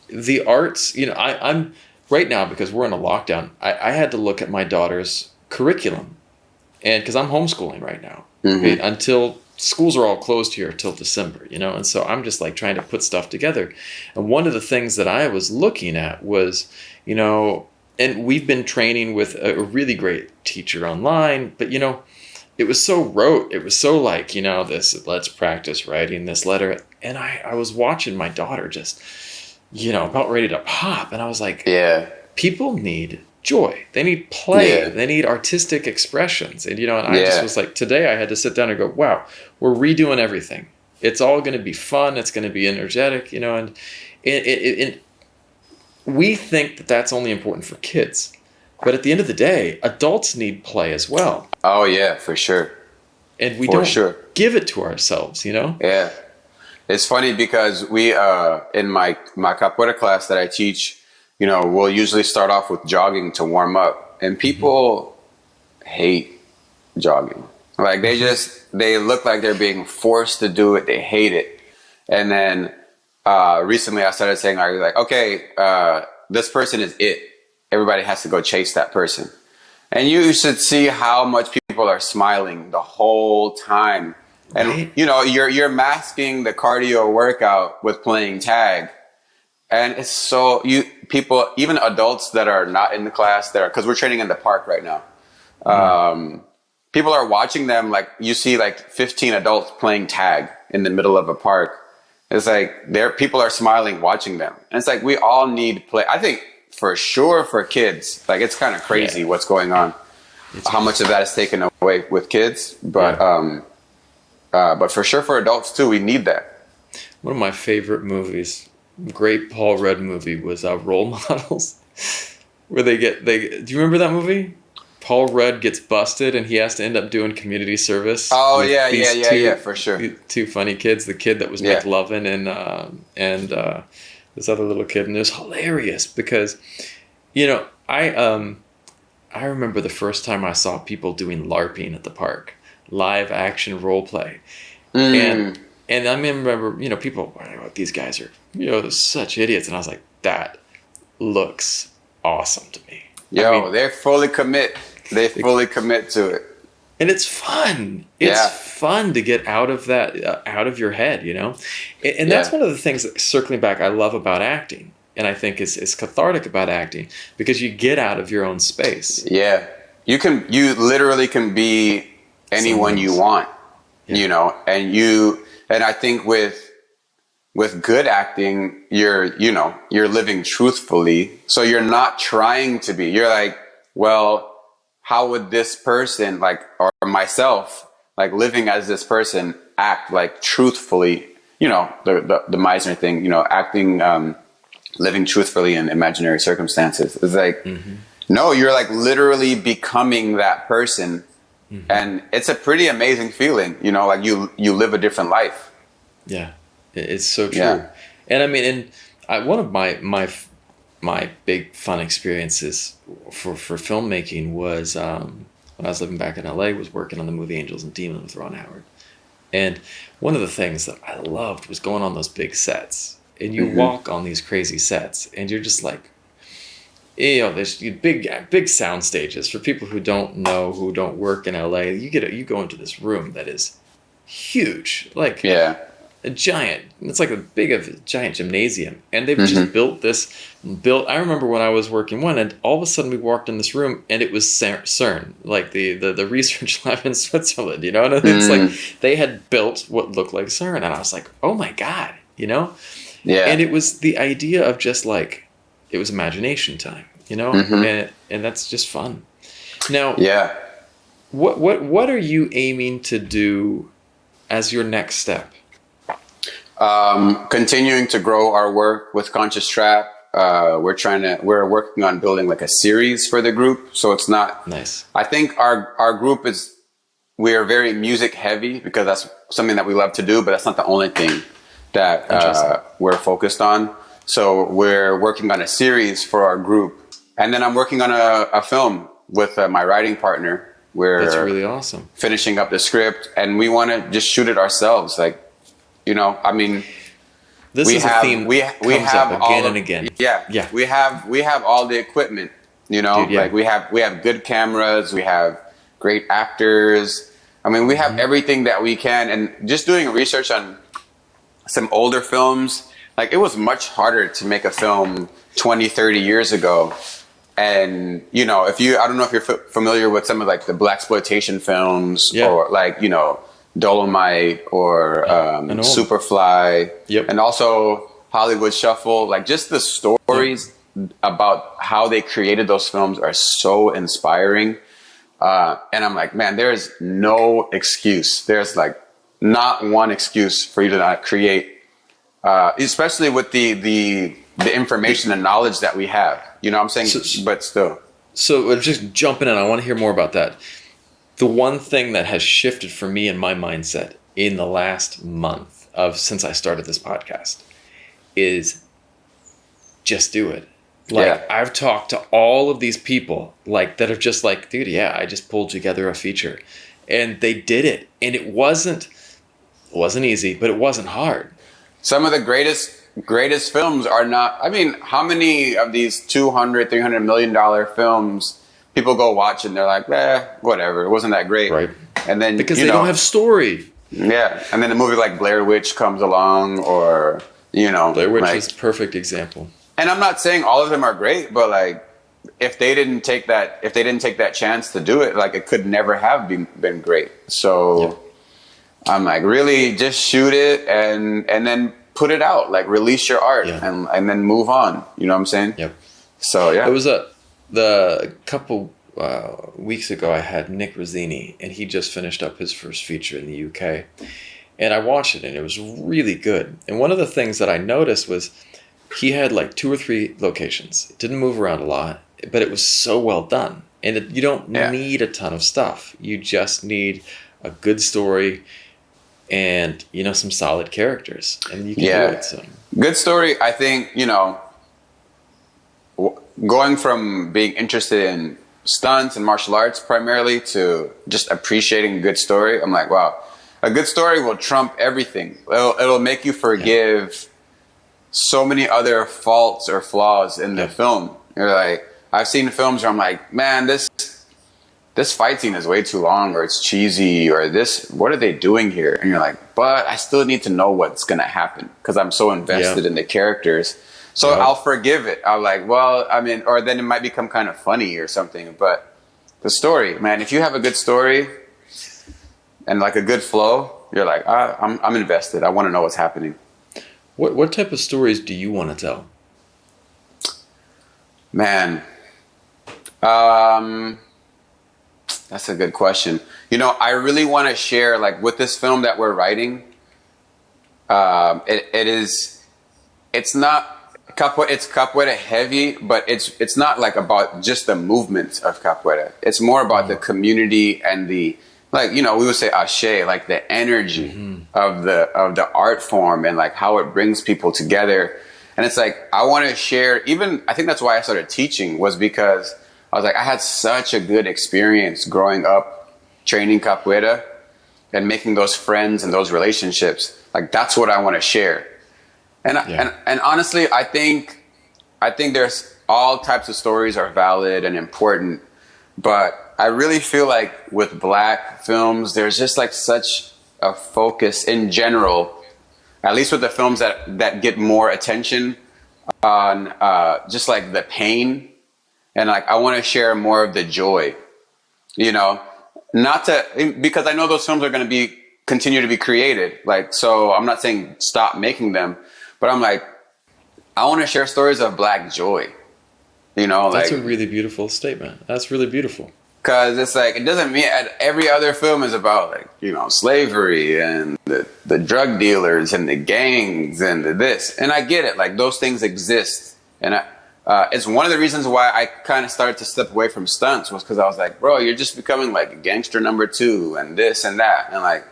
Speaker 1: the arts, I'm right now, because we're in a lockdown, I had to look at my daughter's curriculum, and because I'm homeschooling right now, until schools are all closed here till December, and so I'm just like trying to put stuff together. And one of the things that I was looking at was, and we've been training with a really great teacher online, but it was so rote. It was so like, this, let's practice writing this letter. And I was watching my daughter just, about ready to pop. And I was like, people need joy. They need play. They need artistic expressions. And, and I just was like, today I had to sit down and go, wow, we're redoing everything. It's all going to be fun. It's going to be energetic, and we think that that's only important for kids. But at the end of the day, adults need play as well.
Speaker 2: Oh, yeah, for sure.
Speaker 1: And we don't give it to ourselves,
Speaker 2: Yeah. It's funny because we, in my capoeira class that I teach, we'll usually start off with jogging to warm up. And people hate jogging. Like they look like they're being forced to do it. They hate it. And then recently I started saying, like, okay, this person is it. Everybody has to go chase that person. And you should see how much people are smiling the whole time. And, you're masking the cardio workout with playing tag. And it's so, people, even adults that are not in the class, because we're training in the park right now. People are watching them, like you see like 15 adults playing tag in the middle of a park. It's like people are smiling watching them. And it's like we all need play. I think for sure for kids, like it's kind of crazy what's going on. How much of that is taken away with kids, but for sure for adults too, we need that.
Speaker 1: One of my favorite movies, great Paul Rudd movie, was Role Models, where do you remember that movie? Paul Rudd gets busted and he has to end up doing community service.
Speaker 2: Oh yeah, for sure.
Speaker 1: Two funny kids, the kid that was McLovin and this other little kid, and it was hilarious because, I remember the first time I saw people doing LARPing at the park, live action role play, and I remember people were like, these guys are they're such idiots, and I was like, that looks awesome to me.
Speaker 2: They fully commit. They fully commit to it.
Speaker 1: And it's fun. It's fun to get out of that, out of your head, And that's one of the things that, circling back, I love about acting. And I think is cathartic about acting, because you get out of your own space. Yeah.
Speaker 2: You literally can be anyone you want, and I think with good acting, you're living truthfully. So you're not trying to be, you're like, well, how would this person or myself, living as this person, act truthfully, the Meisner thing, acting, living truthfully in imaginary circumstances. It's like, no, you're literally becoming that person. And it's a pretty amazing feeling, you live a different life.
Speaker 1: Yeah, it's so true. Yeah. And I mean, one of my big fun experiences for filmmaking was when I was living back in LA, was working on the movie Angels and Demons with Ron Howard. And one of the things that I loved was going on those big sets. And you walk on these crazy sets, and you're just like, there's big sound stages. For people who don't know, who don't work in LA, you go into this room that is huge, a giant. It's like a giant gymnasium, and they've just built. I remember when I was working one, and all of a sudden we walked in this room, and it was CERN, like the research lab in Switzerland. And it's like they had built what looked like CERN, and I was like, oh my god. you know?
Speaker 2: Yeah.
Speaker 1: And it was the idea of just like, it was imagination time, you know? And that's just fun. Now,
Speaker 2: Yeah.
Speaker 1: what are you aiming to do as your next step?
Speaker 2: Continuing to grow our work with Conscious Trap. We're working on building like a series for the group. So it's not,
Speaker 1: Nice.
Speaker 2: I think our group we are very music heavy because that's something that we love to do, but that's not the only thing that we're focused on. So we're working on a series for our group. And then I'm working on a film with my writing partner.
Speaker 1: That's
Speaker 2: We're
Speaker 1: really awesome.
Speaker 2: finishing up the script and we want to just shoot it ourselves. Like, you know, I mean,
Speaker 1: This is a theme
Speaker 2: we
Speaker 1: comes
Speaker 2: have
Speaker 1: up
Speaker 2: all
Speaker 1: again
Speaker 2: of,
Speaker 1: and again.
Speaker 2: yeah, we have all the equipment, you know,
Speaker 1: Dude, yeah.
Speaker 2: like we have good cameras, we have great actors. I mean, we have everything that we can, and just doing research on some older films, like it was much harder to make a film 20, 30 years ago. And, you know, I don't know if you're familiar with some of like the blaxploitation films or like, you know, Dolomite or Superfly, and also Hollywood Shuffle. Like just the stories about how they created those films are so inspiring. And I'm like, man, there is no excuse. There's like not one excuse for you to not create, especially with the information and knowledge that we have. You know what I'm saying? But still.
Speaker 1: So just jumping in, I want to hear more about that. The one thing that has shifted for me in my mindset in the last month since I started this podcast is just do it. Like I've talked to all of these people like that are just like, dude, yeah, I just pulled together a feature and they did it. And it wasn't easy, but it wasn't hard.
Speaker 2: Some of the greatest films are not, I mean, how many of these $200-300 million films people go watch and they're like, whatever, it wasn't that great.
Speaker 1: Right.
Speaker 2: And then,
Speaker 1: because they don't have story.
Speaker 2: Yeah. And then a movie like Blair Witch comes along or, you know.
Speaker 1: Blair Witch is a perfect example.
Speaker 2: And I'm not saying all of them are great, but like, if they didn't take that chance to do it, like it could never have been great. So I'm like, really just shoot it and then put it out, like release your art and then move on. You know what I'm saying?
Speaker 1: Yep.
Speaker 2: So yeah.
Speaker 1: It was the couple weeks ago I had Nick Rossini and he just finished up his first feature in the UK. And I watched it and it was really good. And one of the things that I noticed was he had like 2 or 3 locations. It didn't move around a lot, but it was so well done. And you don't need a ton of stuff. You just need a good story and, you know, some solid characters. And you can do it. So.
Speaker 2: Good story, I think, you know, going from being interested in stunts and martial arts primarily to just appreciating a good story, I'm like, wow, a good story will trump everything. It'll make you forgive so many other faults or flaws in the film. You're like, I've seen films where I'm like, man, this fight scene is way too long, or it's cheesy, or what are they doing here? And you're like, but I still need to know what's going to happen because I'm so invested in the characters. So I'll forgive it. I'm like, well, I mean, or then it might become kind of funny or something. But the story, man, if you have a good story and like a good flow, you're like, I'm invested. I want to know what's happening.
Speaker 1: What type of stories do you want to tell?
Speaker 2: Man, that's a good question. You know, I really want to share, like, with this film that we're writing. It's not it's capoeira heavy, but it's not like about just the movements of capoeira. It's more about the community and the, like, you know, we would say ashe, like the energy of the art form and like how it brings people together. And it's like, I want to share, even, I think that's why I started teaching, was because I was like, I had such a good experience growing up training capoeira and making those friends and those relationships. Like, that's what I want to share. And honestly, I think there's all types of stories are valid and important, but I really feel like with Black films, there's just like such a focus in general, at least with the films that get more attention on just like the pain. And like, I want to share more of the joy, you know, because I know those films are going to be continue to be created. Like, so I'm not saying stop making them, but I'm like, I want to share stories of Black joy. You know,
Speaker 1: That's
Speaker 2: like,
Speaker 1: a really beautiful statement. That's really beautiful.
Speaker 2: because it's like, it doesn't mean every other film is about, like, you know, slavery and the drug dealers and the gangs and the this. And I get it. Like, those things exist. And it's one of the reasons why I kind of started to step away from stunts, was because I was like, bro, you're just becoming like a gangster #2 and this and that. And like,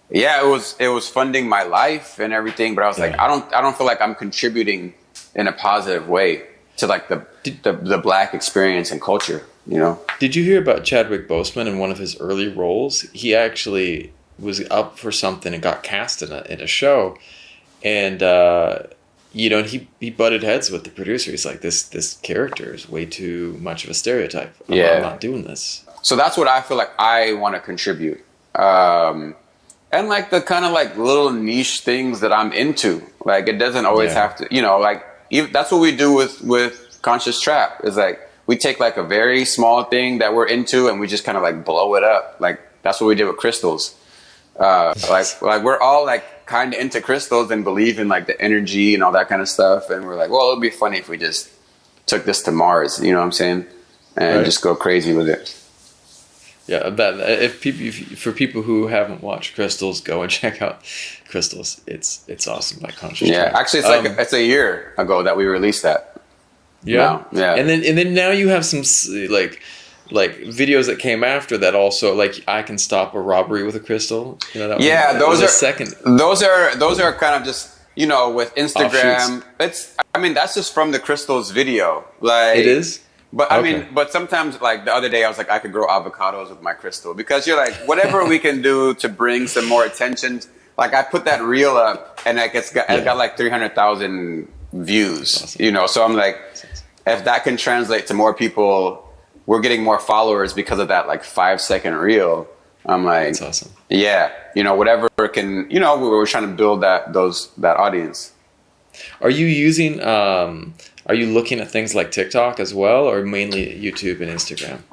Speaker 2: yeah, it was funding my life and everything. But I was like, I don't feel like I'm contributing in a positive way to like the Black experience and culture. You know,
Speaker 1: did you hear about Chadwick Boseman in one of his early roles? He actually was up for something and got cast in a show, and you know, and he butted heads with the producer. He's like, this character is way too much of a stereotype. I'm not doing this.
Speaker 2: So that's what I feel like I want to contribute, and like the kind of like little niche things that I'm into. Like, it doesn't always have to, you know, like that's what we do with Conscious Trap. Is like, we take like a very small thing that we're into and we just kind of like blow it up. Like, that's what we did with crystals. Like we're all like kind of into crystals and believe in like the energy and all that kind of stuff. And we're like, well, it'd be funny if we just took this to Mars, you know what I'm saying? And just go crazy with it.
Speaker 1: Yeah, that for people who haven't watched Crystals, go and check out Crystals. It's awesome by Conscious Trap.
Speaker 2: Actually, it's like it's a year ago that we released that.
Speaker 1: Yeah,
Speaker 2: no, yeah,
Speaker 1: and then now you have some like videos that came after that also, like I Can Stop a Robbery with a Crystal. You know, those
Speaker 2: are kind of just, you know, with Instagram. That's just from the Crystals video. Like, it
Speaker 1: is.
Speaker 2: But I mean, but sometimes, like the other day, I was like, I could grow avocados with my crystal, because you're like, whatever we can do to bring some more attention. Like, I put that reel up and it got like 300,000 views. Awesome. You know, so I'm like, if that can translate to more people, we're getting more followers because of that like 5-second reel. I'm like,
Speaker 1: that's awesome.
Speaker 2: Yeah, you know, whatever can, you know, we're trying to build that audience.
Speaker 1: Are you using? Are you looking at things like TikTok as well, or mainly YouTube and Instagram?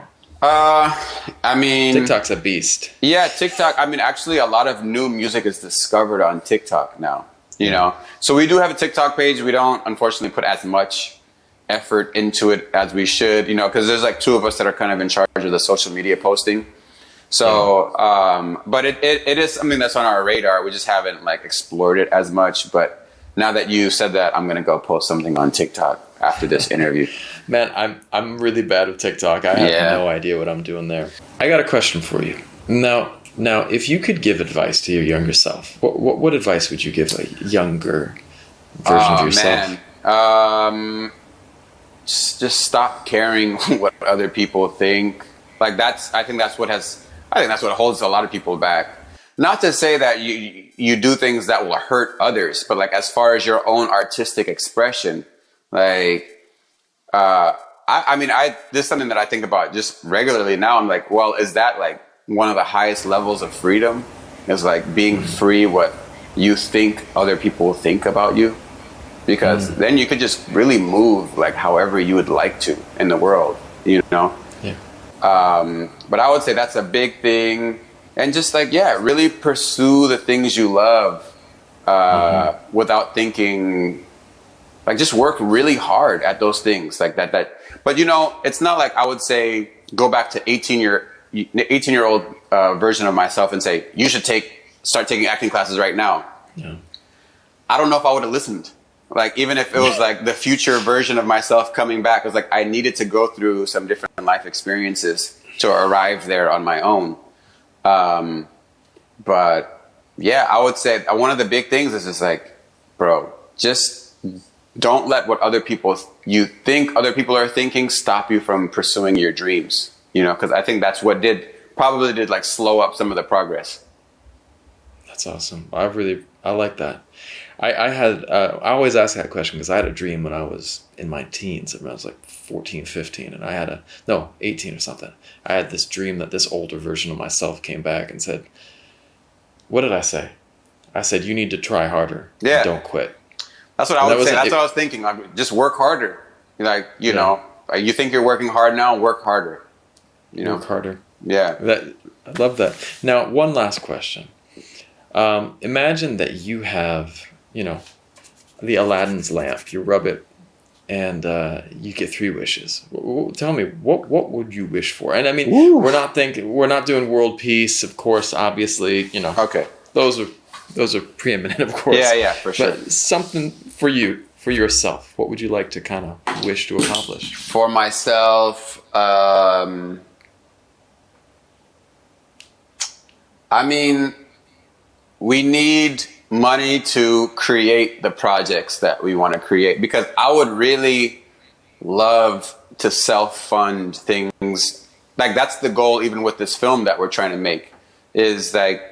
Speaker 2: I mean,
Speaker 1: TikTok's a beast.
Speaker 2: Yeah, TikTok. I mean, actually, a lot of new music is discovered on TikTok now. You know, so we do have a TikTok page. We don't, unfortunately, put as much effort into it as we should, you know, because there's like 2 of us that are kind of in charge of the social media posting. So, but it is something that's on our radar. We just haven't like explored it as much. But now that you said that, I'm gonna go post something on TikTok after this interview.
Speaker 1: Man, I'm really bad with TikTok. I have no idea what I'm doing there. I got a question for you. Now, if you could give advice to your younger self, what advice would you give a younger version of yourself?
Speaker 2: Man. Just stop caring what other people think. Like, I think that's what holds a lot of people back. Not to say that you do things that will hurt others, but like, as far as your own artistic expression, like, this is something that I think about just regularly now. I'm like, well, is that like one of the highest levels of freedom? Is like being free what you think other people will think about you? Because then you could just really move like however you would like to in the world, you know?
Speaker 1: Yeah.
Speaker 2: But I would say that's a big thing. And just like, really pursue the things you love without thinking, like, just work really hard at those things like that. But, you know, it's not like I would say, go back to 18-year-old version of myself and say, you should start taking acting classes right now.
Speaker 1: Yeah.
Speaker 2: I don't know if I would have listened. Like, even if it was like the future version of myself coming back, it was like I needed to go through some different life experiences to arrive there on my own. But yeah, I would say one of the big things is just like, bro, just don't let what you think other people are thinking stop you from pursuing your dreams, you know, because I think that's what probably did like slow up some of the progress.
Speaker 1: That's awesome. I like that. I always ask that question because I had a dream when I was in my teens. I was like 14, 15, and 18 or something. I had this dream that this older version of myself came back and said, what did I say? I said, you need to try harder.
Speaker 2: Yeah.
Speaker 1: Don't quit.
Speaker 2: That's what I would say. That's what I was thinking. Like, just work harder. Like, you know, you think you're working hard now, work harder. You know?
Speaker 1: Work harder.
Speaker 2: Yeah.
Speaker 1: I love that. Now, one last question. Imagine that you have, the Aladdin's lamp. You rub it, and you get 3 wishes. Tell me, what would you wish for? And I mean,
Speaker 2: Woo.
Speaker 1: we're not doing world peace, of course. Obviously,
Speaker 2: Okay.
Speaker 1: those are preeminent, of course.
Speaker 2: Yeah, for sure.
Speaker 1: But something for you, for yourself. What would you like to kind of wish to accomplish?
Speaker 2: For myself, I mean, we need money to create the projects that we want to create, because I would really love to self-fund things. Like, that's the goal, even with this film that we're trying to make, is like,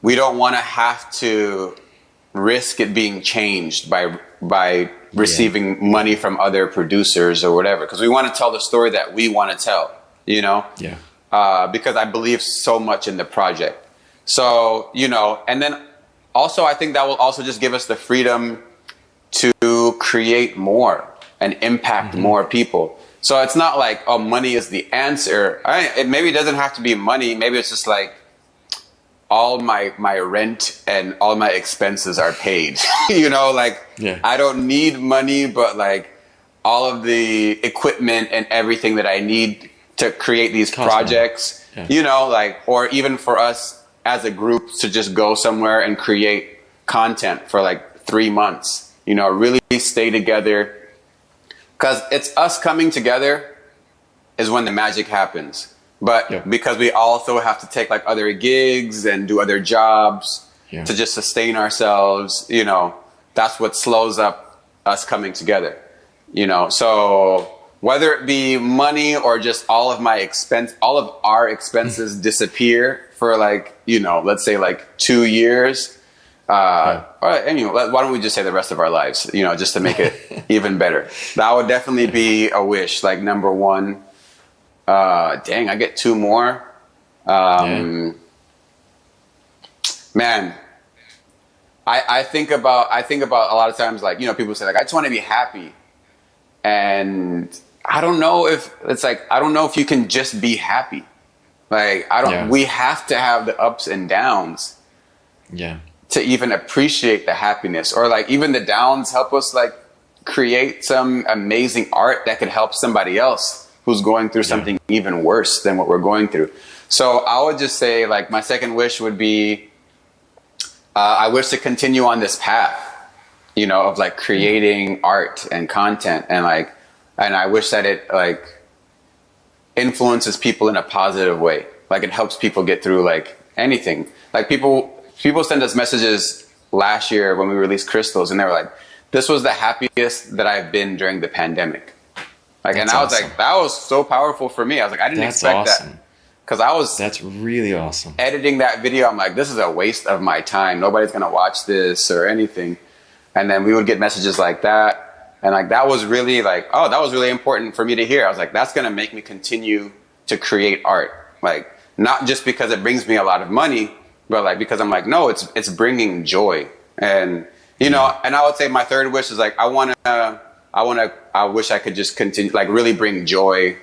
Speaker 2: we don't want to have to risk it being changed by receiving money from other producers or whatever, because we want to tell the story that we want to tell,
Speaker 1: Yeah.
Speaker 2: because I believe so much in the project. So, and then also I think that will also just give us the freedom to create more and impact more people. So it's not like, oh, money is the answer. Maybe it doesn't have to be money. Maybe it's just like, all my rent and all my expenses are paid. I don't need money, but like all of the equipment and everything that I need to create these projects, or even for us as a group to just go somewhere and create content for like 3 months, really stay together. Because it's us coming together is when the magic happens. But because we also have to take like other gigs and do other jobs to just sustain ourselves, that's what slows up us coming together, So whether it be money or just all of our expenses disappear for like, let's say like 2 years. Anyway, why don't we just say the rest of our lives, just to make it even better. That would definitely be a wish, like number one. Dang, I get 2 more. Man, I think about a lot of times, like, people say like, I just want to be happy. And I don't know if you can just be happy. Like, we have to have the ups and downs.
Speaker 1: Yeah.
Speaker 2: To even appreciate the happiness, or like even the downs help us like create some amazing art that could help somebody else who's going through something even worse than what we're going through. So I would just say, like, my second wish would be, I wish to continue on this path, of like creating art and content, and I wish that it like influences people in a positive way. Like, it helps people get through like anything. Like, people send us messages last year when we released Crystals, and they were like, this was the happiest that I've been during the pandemic. Like, and I was like, that was so powerful for me. I was like, I didn't expect that. Because
Speaker 1: that's really awesome.
Speaker 2: Editing that video, I'm like, this is a waste of my time. Nobody's going to watch this or anything. And then we would get messages like that. And like, that was really like, oh, that was really important for me to hear. I was like, that's going to make me continue to create art. Like, not just because it brings me a lot of money, but like, because I'm like, no, it's bringing joy. And, and I would say my third wish is like, I wish I could just continue, like, really bring joy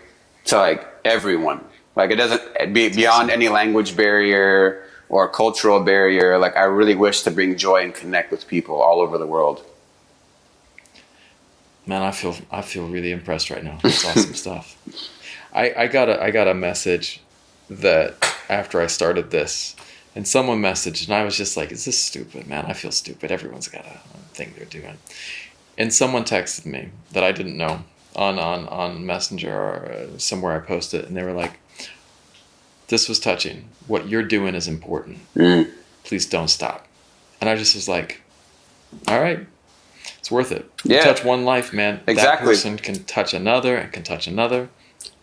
Speaker 2: to like everyone. Like, it doesn't be beyond any language barrier or cultural barrier. Like, I really wish to bring joy and connect with people all over the world.
Speaker 1: Man, I feel really impressed right now. It's awesome stuff. I got a message that after I started this, and someone messaged, and I was just like, is this stupid, man? I feel stupid. Everyone's got a thing they're doing. And someone texted me that I didn't know on Messenger or somewhere I posted, and they were like, this was touching. What you're doing is important. Please don't stop. And I just was like, all right, it's worth it. You touch one life, man.
Speaker 2: Exactly.
Speaker 1: That person can touch another and can touch another.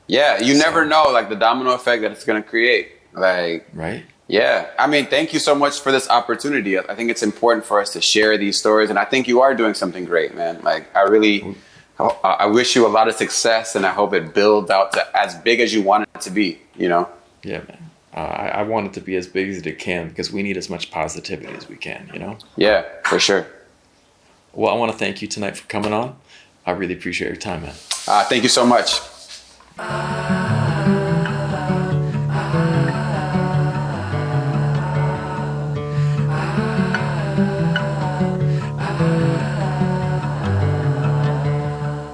Speaker 2: Yeah, you never know, like, the domino effect that it's going to create. Like,
Speaker 1: right?
Speaker 2: Yeah. I mean, thank you so much for this opportunity. I think it's important for us to share these stories, and I think you are doing something great, man. Like, I wish you a lot of success, and I hope it builds out to as big as you want it to be, Yeah,
Speaker 1: man. I want it to be as big as it can, because we need as much positivity as we can,
Speaker 2: Yeah, for sure.
Speaker 1: Well, I want to thank you tonight for coming on. I really appreciate your time, man.
Speaker 2: Thank you so much.